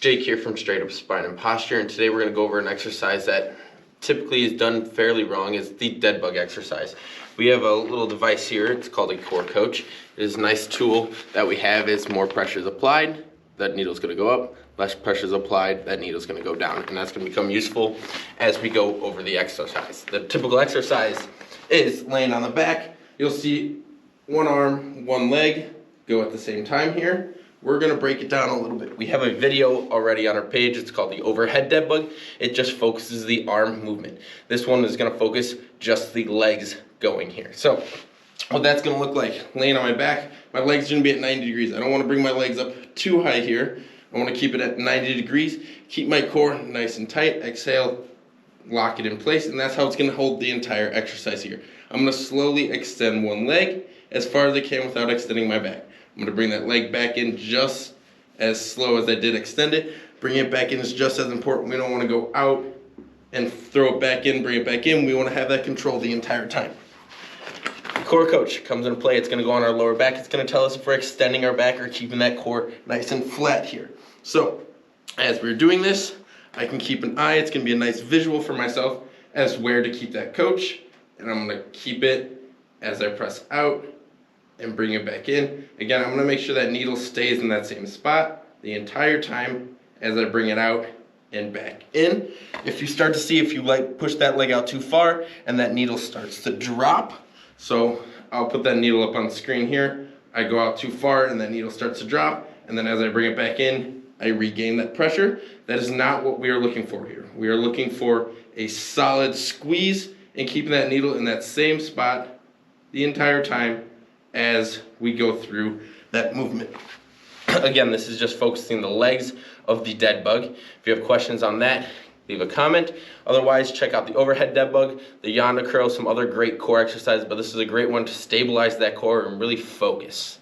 Jake here from Straight Up Spine and Posture, and today we're going to go over an exercise that typically is done fairly wrong. It's the dead bug exercise. We have a little device here. It's called a core coach. It is a nice tool that we have. Is more pressure is applied, that needle's going to go up. Less pressure is applied, that needle's going to go down, and that's going to become useful as we go over the exercise. The typical exercise is laying on the back. You'll see one arm, one leg go at the same time here. We're going to break it down a little bit. We have a video already on our page. It's called the overhead dead bug. It just focuses the arm movement. This one is going to focus just the legs going here. So what that's going to look like, laying on my back, my legs are going to be at 90 degrees. I don't want to bring my legs up too high here. I want to keep it at 90 degrees, keep my core nice and tight, exhale, lock it in place, and that's how it's going to hold the entire exercise here. I'm going to slowly extend one leg as far as I can without extending my back. I'm going to bring that leg back in just as slow as I did extend it. Bring it back in is just as important. We don't want to go out and throw it back in, bring it back in. We want to have that control the entire time. Core coach comes into play. It's going to go on our lower back. It's going to tell us if we're extending our back or keeping that core nice and flat here. So as we're doing this, I can keep an eye. It's going to be a nice visual for myself as where to keep that coach. And I'm going to keep it as I press out and bring it back in. Again, I'm going to make sure that needle stays in that same spot the entire time as I bring it out and back in. If you start to see, if you push that leg out too far and that needle starts to drop, so I'll put that needle up on the screen here. I go out too far and that needle starts to drop, and then as I bring it back in, I regain that pressure. That is not what we are looking for here. We are looking for a solid squeeze and keeping that needle in that same spot the entire time as we go through that movement. Again, this is just focusing the legs of the dead bug. If you have questions on that, leave a comment. Otherwise, check out the overhead dead bug, the yonder curl, some other great core exercises, but this is a great one to stabilize that core and really focus.